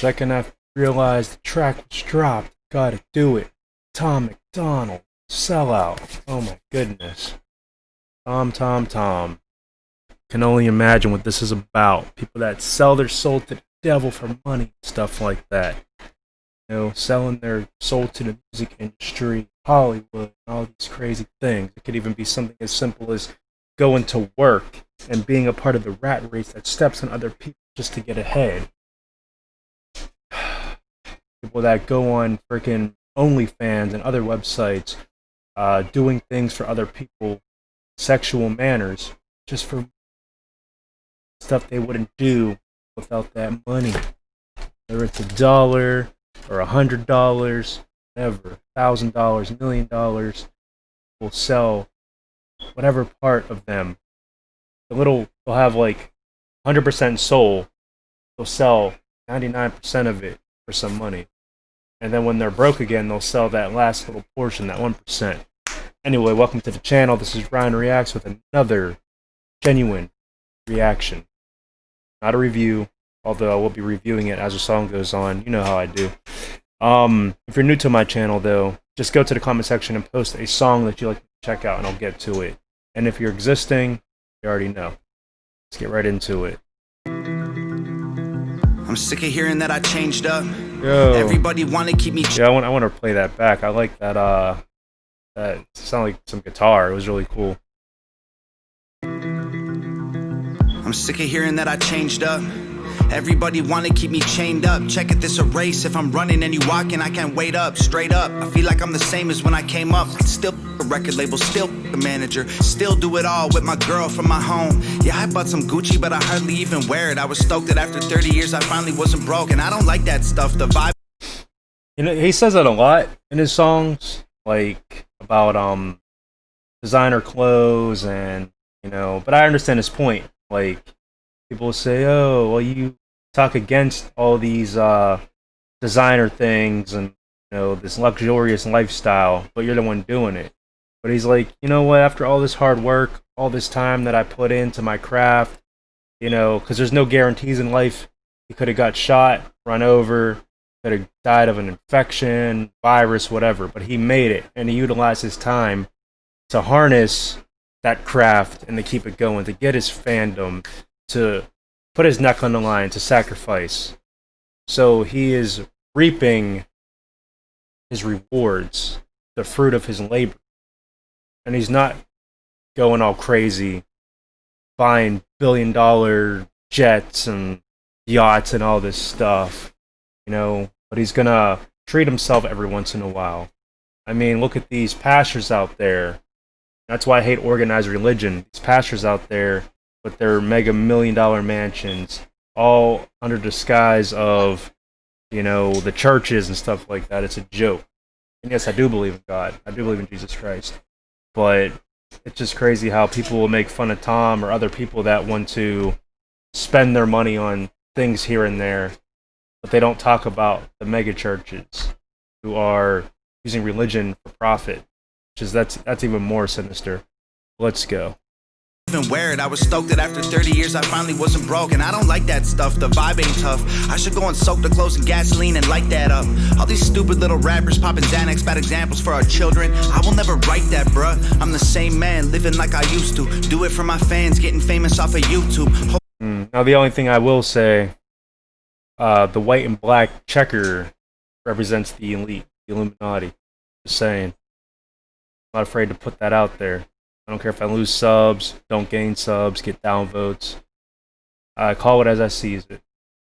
second after I realized the track was dropped. Gotta do it. Tom Macdonald. Sellout. Oh my goodness. Tom. Can only imagine what this is about. People that sell their soul to the devil for money, stuff like that. You know, selling their soul to the music industry, Hollywood, all these crazy things. It could even be something as simple as going to work and being a part of the rat race that steps on other people just to get ahead. People that go on freaking OnlyFans and other websites, doing things for other people, sexual manners, just for stuff they wouldn't do without that money. Whether it's $1 or $100, whatever, $1,000, $1,000,000, will sell whatever part of them. They'll have like 100% soul. They'll sell 99% of it for some money. And then when they're broke again, they'll sell that last little portion, that 1%. Anyway, welcome to the channel. This is RyanREAX with another genuine reaction. Not a review, although I will be reviewing it as the song goes on. You know how I do. If you're new to my channel, though, just go to the comment section and post a song that you like to check out, and I'll get to it. And if you're existing, you already know. Let's get right into it. I'm sick of hearing that I changed up. Yo. Everybody want to keep me. Yeah, I want to play that back. I like that. That sounded like some guitar. It was really cool. I'm sick of hearing that I changed up. Everybody wanna keep me chained up. Check it, this a race. If I'm running and you walking, I can't wait up. Straight up, I feel like I'm the same as when I came up. Still a record label, still a manager, still do it all with my girl from my home. Yeah, I bought some Gucci, but I hardly even wear it. I was stoked that after 30 years I finally wasn't broke. And I don't like that stuff, the vibe. You know, he says that a lot in his songs, like about designer clothes and, you know, but I understand his point. Like, people say, oh, well, you talk against all these designer things and, you know, this luxurious lifestyle, but you're the one doing it. But he's like, you know what, after all this hard work, all this time that I put into my craft, you know, because there's no guarantees in life. He could have got shot, run over, could have died of an infection, virus, whatever, but he made it, and he utilized his time to harness that craft and to keep it going, to get his fandom, to put his neck on the line, to sacrifice. So he is reaping his rewards, the fruit of his labor. And he's not going all crazy, buying billion-dollar jets and yachts and all this stuff, you know, but he's gonna treat himself every once in a while. I mean, look at these pastors out there. That's why I hate organized religion. These pastors out there with their mega $1,000,000 mansions, all under disguise of, you know, the churches and stuff like that. It's a joke. And yes, I do believe in God. I do believe in Jesus Christ. But it's just crazy how people will make fun of Tom or other people that want to spend their money on things here and there, but they don't talk about the mega churches who are using religion for profit. That's even more sinister. Let's go. Even wear it. I was stoked that after 30 years I finally wasn't broke. And I don't like that stuff, the vibe ain't tough. I should go and soak the clothes in gasoline and light that up. All these stupid little rappers popping Xanax, bad examples for our children. I will never write that, bruh. I'm the same man, living like I used to. Do it for my fans, getting famous off of YouTube. Now the only thing I will say, the white and black checker represents the elite, the Illuminati. Just saying. I'm not afraid to put that out there. I don't care if I lose subs, don't gain subs, get downvotes. I call it as I sees it.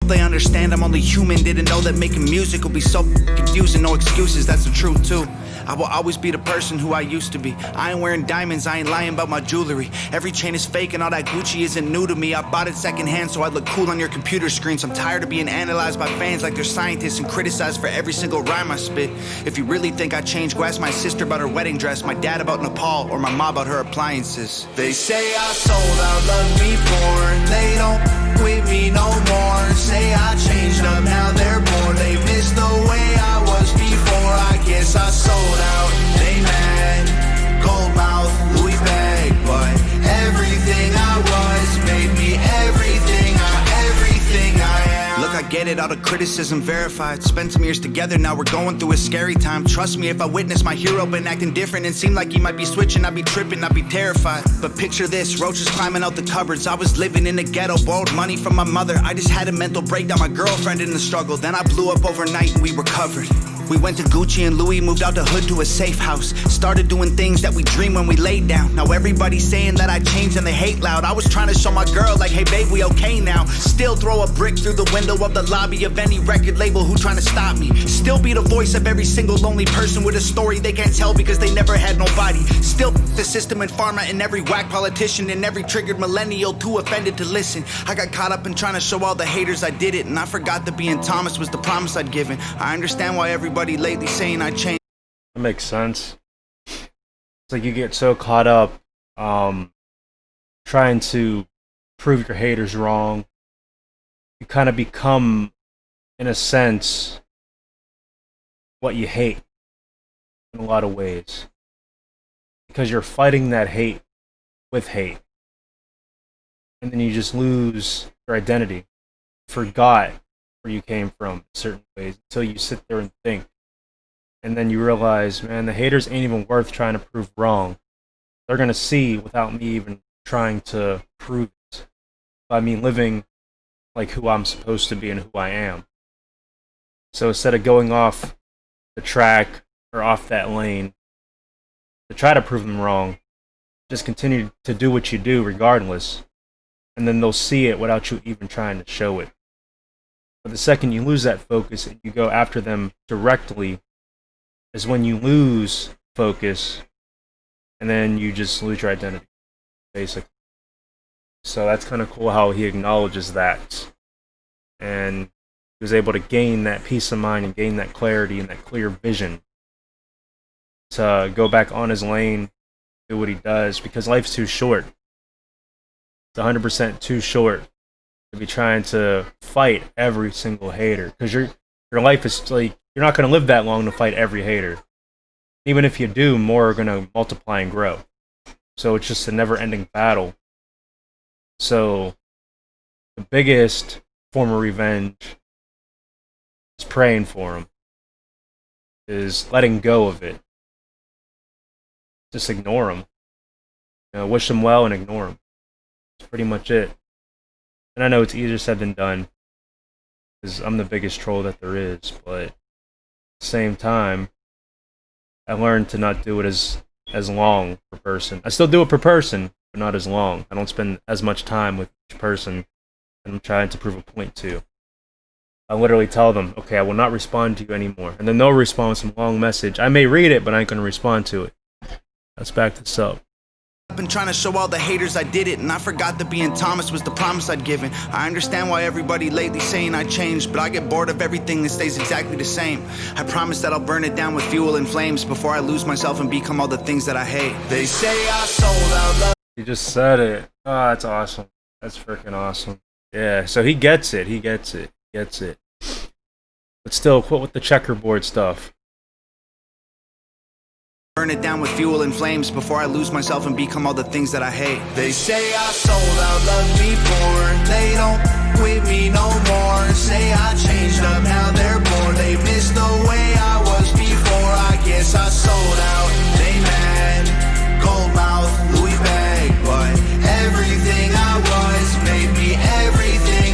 They understand I'm only human, didn't know that making music will be so confusing. No excuses, that's the truth too. I will always be the person who I used to be. I ain't wearing diamonds, I ain't lying about my jewelry. Every chain is fake and all that Gucci isn't new to me. I bought it secondhand so I look cool on your computer screens. I'm tired of being analyzed by fans like they're scientists and criticized for every single rhyme I spit. If you really think I changed, go ask my sister about her wedding dress, my dad about Nepal, or my mom about her appliances. They say I sold out, love me born. They don't with me no more. Say I changed up, now they're bored. They miss the way I was before. I guess I sold out. They mad, gold mouth, Louis bag, but everything I was made me everything I am. Look, I get it, all the criticism verified. Spent some years together, now we're going through a scary time. Trust me, if I witnessed my hero been acting different and seemed like he might be switching, I'd be tripping, I'd be terrified. But picture this, roaches climbing out the cupboards. I was living in the ghetto, borrowed money from my mother. I just had a mental breakdown, my girlfriend in the struggle. Then I blew up overnight and we recovered. We went to Gucci and Louis, moved out the hood to a safe house. Started doing things that we dreamed when we laid down. Now everybody's saying that I changed and they hate loud. I was trying to show my girl like, hey babe, we okay now. Still throw a brick through the window of the lobby of any record label who trying to stop me. Still be the voice of every single lonely person with a story they can't tell because they never had nobody. Still the system and pharma and every whack politician and every triggered millennial too offended to listen. I got caught up in trying to show all the haters I did it, and I forgot that being Thomas was the promise I'd given. I understand why everybody lately saying I changed. That makes sense. It's like you get so caught up trying to prove your haters wrong. You kind of become, in a sense, what you hate in a lot of ways. Because you're fighting that hate with hate. And then you just lose your identity. Forgot where you came from in certain ways until you sit there and think. And then you realize, man, the haters ain't even worth trying to prove wrong. They're going to see without me even trying to prove it. By me living like who I'm supposed to be and who I am. So instead of going off the track or off that lane to try to prove them wrong, just continue to do what you do regardless. And then they'll see it without you even trying to show it. But the second you lose that focus and you go after them directly is when you lose focus and then you just lose your identity, basically. So that's kind of cool how he acknowledges that. And he was able to gain that peace of mind and gain that clarity and that clear vision to go back on his lane, do what he does, because life's too short. It's 100% too short to be trying to fight every single hater, because your life is like, you're not going to live that long to fight every hater. Even if you do, more are going to multiply and grow. So it's just a never-ending battle. So the biggest form of revenge is praying for him, is letting go of it. Just ignore him. You know, wish him well and ignore him. That's pretty much it. And I know it's easier said than done, because I'm the biggest troll that there is, but at the same time, I learned to not do it as long per person. I still do it per person, but not as long. I don't spend as much time with each person that I'm trying to prove a point to. I literally tell them, okay, I will not respond to you anymore. And then they'll respond with some long message. I may read it, but I ain't going to respond to it. Let's back this up. I've been trying to show all the haters I did it, and I forgot that being Thomas was the promise I'd given. I understand why everybody lately saying I changed, but I get bored of everything that stays exactly the same. I promise that I'll burn it down with fuel and flames before I lose myself and become all the things that I hate. They say I sold out love. He just said it. Oh, that's awesome. That's freaking awesome. Yeah, so he gets it. He gets it. He gets it. But still, quit with the checkerboard stuff. Burn it down with fuel and flames before I lose myself and become all the things that I hate. They say I sold out love before. They don't with me no more. Say I changed up, now they're bored. They miss the way I was before. I guess I sold out. They mad. Gold mouth, Louis bag. But everything I was made me everything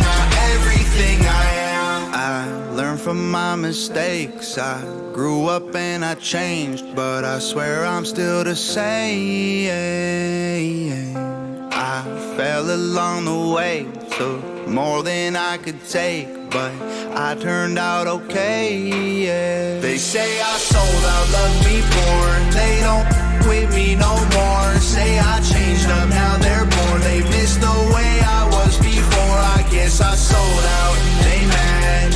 I am. I learned from my mistakes. I grew up and I changed, but I swear I'm still the same. I fell along the way, took more than I could take, but I turned out okay, yeah. They say I sold out love before. They don't with me no more. Say I changed up, now they're bored. They miss the way I was before. I guess I sold out. They mad.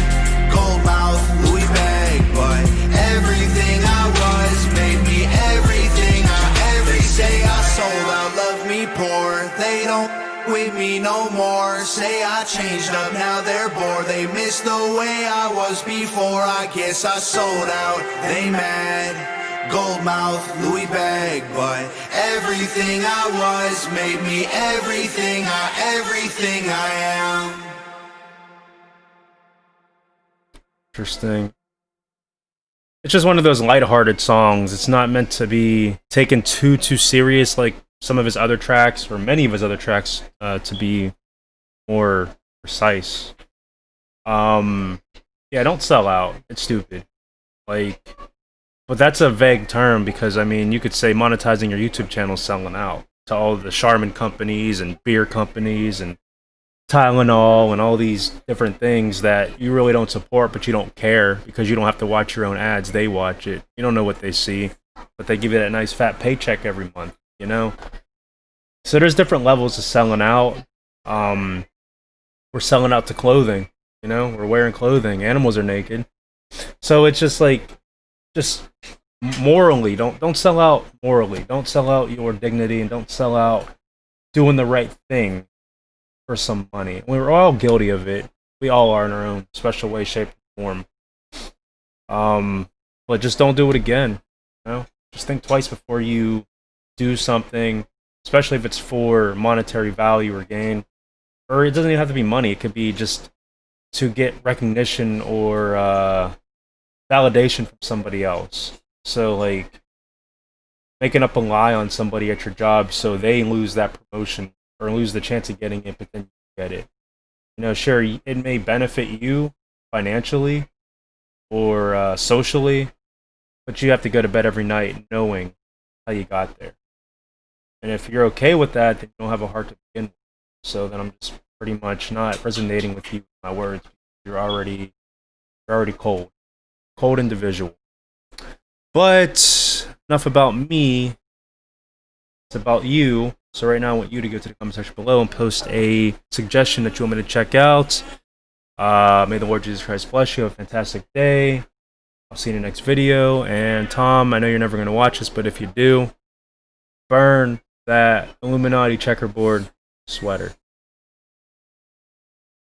Gold mouth, Louis bag, but everything I was made me everything I ever. They say I sold out, love me poor. They don't with me no more. Say I changed up, now they're bored. They miss the way I was before. I guess I sold out. They mad. Gold mouth, Louis bag, but everything I was made me everything I am. Interesting. It's just one of those lighthearted songs. It's not meant to be taken too serious like some of his other tracks or many of his other tracks to be more precise. Yeah, don't sell out. It's stupid. Like, but that's a vague term because I mean, you could say monetizing your YouTube channel is selling out to all the Charmin companies and beer companies and Tylenol and all these different things that you really don't support, but you don't care because you don't have to watch your own ads. They watch it. You don't know what they see, but they give you that nice fat paycheck every month, you know? So there's different levels of selling out. We're selling out to clothing, you know? We're wearing clothing. Animals are naked. So it's just like, just morally, don't sell out morally. Don't sell out your dignity and don't sell out doing the right thing for some money. We're all guilty of it. We all are in our own special way, shape, and form. But just don't do it again. You know? Just think twice before you do something, especially if it's for monetary value or gain. Or it doesn't even have to be money. It could be just to get recognition or validation from somebody else. So like making up a lie on somebody at your job so they lose that promotion or lose the chance of getting it, but then you get it. You know, sure, it may benefit you financially or socially, but you have to go to bed every night knowing how you got there. And if you're okay with that, then you don't have a heart to begin with. So then I'm just pretty much not resonating with you with my words. You're already cold individual. But enough about me. It's about you. So right now I want you to go to the comment section below and post a suggestion that you want me to check out. May the Lord Jesus Christ bless you. Have a fantastic day. I'll see you in the next video. And Tom, I know you're never going to watch this, but if you do, burn that Illuminati checkerboard sweater.